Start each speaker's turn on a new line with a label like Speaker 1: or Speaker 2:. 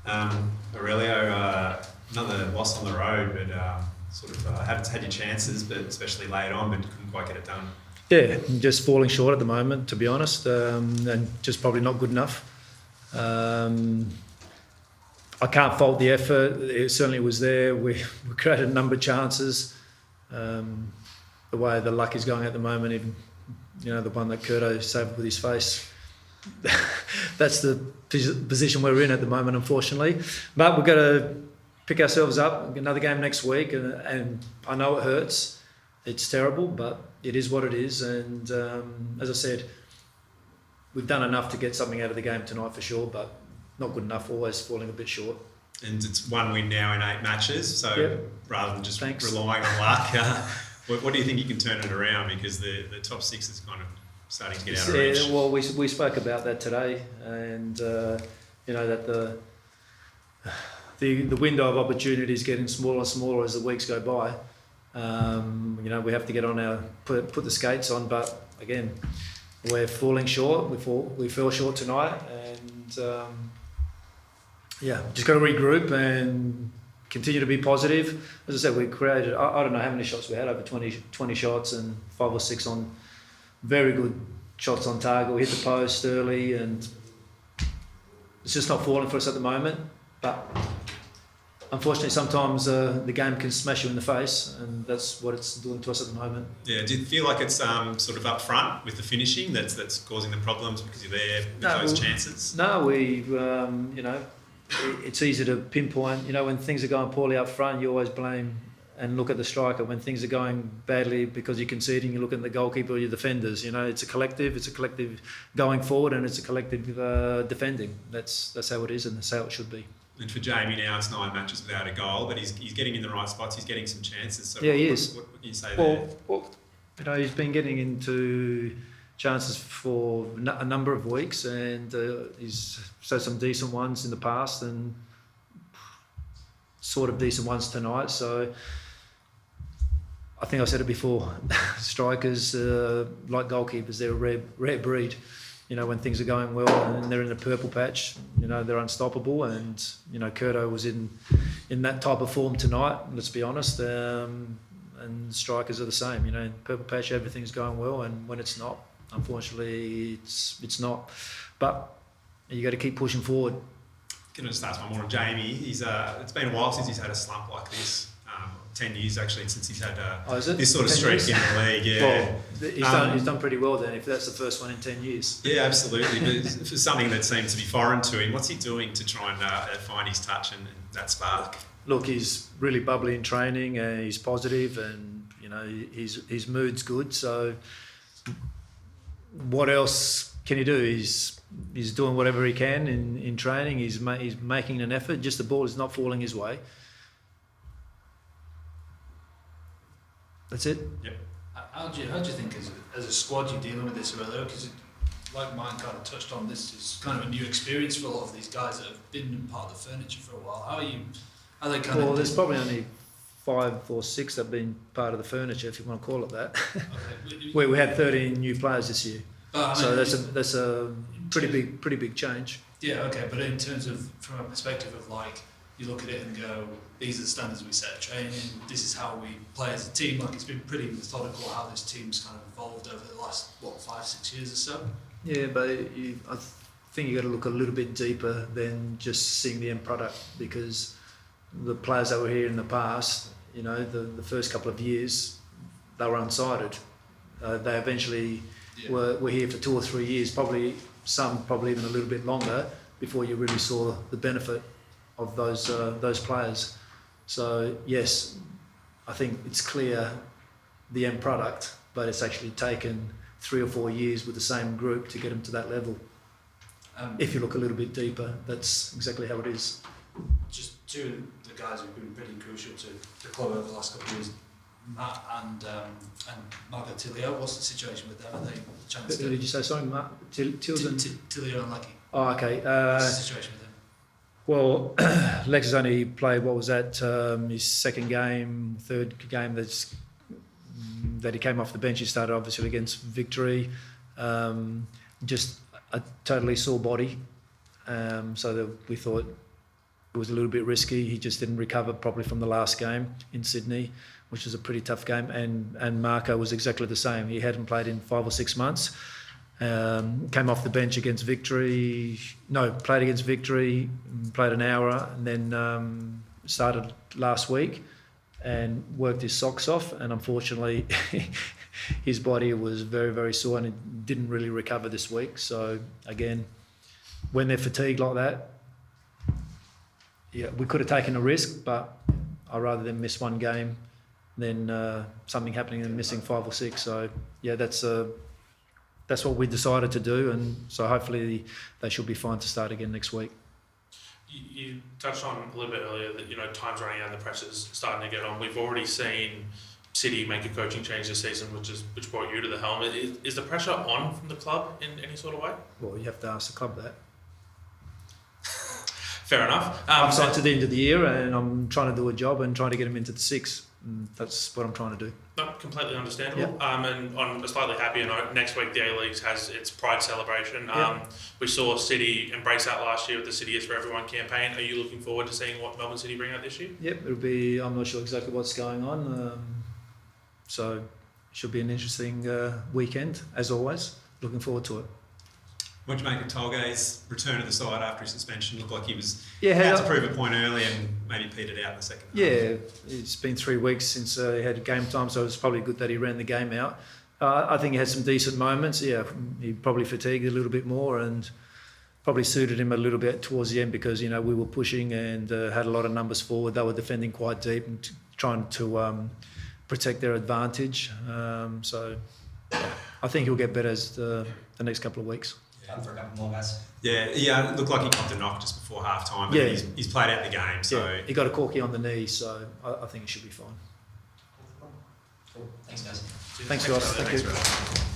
Speaker 1: Aurelio, another loss on the road, but had your chances, but especially late on, but couldn't quite get it done.
Speaker 2: Yeah, just falling short at the moment, to be honest, and just probably not good enough. I can't fault the effort. It certainly was there. We created a number of chances. The way the luck is going at the moment, even the one that Curto saved with his face. That's the position we're in at the moment, unfortunately. But we've got to pick ourselves up. Another game next week, and I know it hurts. It's terrible, but it is what it is. And as I said, we've done enough to get something out of the game tonight for sure, but not good enough. Always falling a bit short.
Speaker 1: And it's 1 win now in 8 matches. So rather than just relying on luck, what do you think you can turn it around? Because the top 6 is kind of starting to get out of reach.
Speaker 2: Well, we spoke about that today, and that the window of opportunity is getting smaller and smaller as the weeks go by. We have to get on put the skates on, but again, we're falling short. We fell short tonight, and just got to regroup and continue to be positive. As I said, we created, I don't know how many shots we had, over 20 shots, and 5 or 6 on very good shots on target. We hit the post early, and it's just not falling for us at the moment. But unfortunately, sometimes the game can smash you in the face, and that's what it's doing to us at the moment. Yeah,
Speaker 1: do you feel like it's sort of up front with the finishing that's causing the problems because you're there with those chances?
Speaker 2: No, it's easy to pinpoint. When things are going poorly up front, you always blame and look at the striker. When things are going badly because you're conceding, you look at the goalkeeper or your defenders. It's a collective going forward, and it's a collective defending. That's how it is, and that's how it should be.
Speaker 1: And for Jamie now, it's 9 matches without a goal, but he's getting in the right spots. He's getting some chances. So
Speaker 2: yeah, he is.
Speaker 1: What can you say there?
Speaker 2: Well, he's been getting into chances for a number of weeks, and he's had some decent ones in the past and sort of decent ones tonight. So I think I said it before, strikers, like goalkeepers, they're a rare breed. When things are going well and they're in a purple patch, they're unstoppable. And, Curto was in that type of form tonight, let's be honest. And strikers are the same. In purple patch, everything's going well, and when it's not, unfortunately, it's not. But you got to keep pushing forward.
Speaker 1: Can I just ask one more on Jamie? It's been a while since he's had a slump like this. 10 years actually since he's had this sort of streak in the league. Yeah,
Speaker 2: well, he's done pretty well then, if that's the first one in 10 years.
Speaker 1: Yeah, absolutely. But for something that seems to be foreign to him, what's he doing to try and find his touch and that spark?
Speaker 2: Look, he's really bubbly in training, and he's positive, and his mood's good. So what else can he do? He's doing whatever he can in training. He's making an effort. Just the ball is not falling his way. That's it.
Speaker 1: Yep.
Speaker 3: How do you think as a squad you're dealing with this, Aurelio? Because like mine kind of touched on, this is kind of a new experience for a lot of these guys that have been part of the furniture for a while. How are they kind of...
Speaker 2: Well, there's probably only 5 or 6 that have been part of the furniture, if you want to call it that. Okay. we had 13 new players this year. So that's a pretty big change.
Speaker 3: Yeah, okay, but in terms of, from a perspective of you look at it and go, these are the standards we set at training, this is how we play as a team. It's been pretty methodical how this team's kind of evolved over the last 5-6 years or so.
Speaker 2: Yeah, but I think you got to look a little bit deeper than just seeing the end product, because the players that were here in the past, the first couple of years, they were unsighted. They eventually were here for 2 or 3 years, probably even a little bit longer, before you really saw the benefit of those players. So yes, I think it's clear the end product, but it's actually taken 3 or 4 years with the same group to get them to that level. If you look a little bit deeper, that's exactly how it is.
Speaker 3: Just 2 of the guys who've been pretty crucial to the club over the last couple of years, Matt and Macarthur. What's the situation with them? Are they chance to...
Speaker 2: Did you say, sorry, Matt?
Speaker 3: Tilio and Lecky.
Speaker 2: Oh, okay.
Speaker 3: What's the situation with them?
Speaker 2: Well, Lex has only played, his second game, third game that he came off the bench. He started obviously against Victory. Just a totally sore body. So that we thought it was a little bit risky. He just didn't recover properly from the last game in Sydney, which was a pretty tough game. And Marco was exactly the same. He hadn't played in 5 or 6 months. Came off the bench against Victory. No, played against Victory, played an hour, and then started last week and worked his socks off. And unfortunately, his body was very, very sore and it didn't really recover this week. So again, when they're fatigued like that, yeah, we could have taken a risk, but I'd rather them miss one game than something happening and missing 5 or 6. So yeah, that's what we decided to do, and so hopefully they should be fine to start again next week.
Speaker 4: You touched on a little bit earlier that time's running out and the pressure's starting to get on. We've already seen City make a coaching change this season, which brought you to the helm. Is the pressure on from the club in any sort of way?
Speaker 2: Well, you have to ask the club that.
Speaker 4: Fair enough.
Speaker 2: I'm signed to the end of the year, and I'm trying to do a job and trying to get them into the 6. And that's what I'm trying to do.
Speaker 4: Not completely understandable.
Speaker 2: Yep.
Speaker 4: And on a slightly happier note, next week the A-Leagues has its Pride celebration. We saw City embrace that last year with the City is for Everyone campaign. Are you looking forward to seeing what Melbourne City bring out this year?
Speaker 2: Yep, it'll be. I'm not sure exactly what's going on, so it should be an interesting weekend as always. Looking forward to it.
Speaker 1: What do you make of Tolgay's return to the side after his suspension? Looked like he was
Speaker 2: had
Speaker 1: had to prove a point early and maybe petered out in the second half.
Speaker 2: Yeah, it's been 3 weeks since he had game time, so it's probably good that he ran the game out. I think he had some decent moments. Yeah, he probably fatigued a little bit more and probably suited him a little bit towards the end because, we were pushing and had a lot of numbers forward. They were defending quite deep and trying to protect their advantage. So I think he'll get better as the next couple of weeks.
Speaker 5: For a couple more, guys.
Speaker 1: Yeah, it looked like he copped a knock just before half time, but he's played out the game. So
Speaker 2: yeah, he got a corky on the knee, so I think he should be fine.
Speaker 5: Cool. Thanks, guys.
Speaker 2: Thanks, guys. Thank you.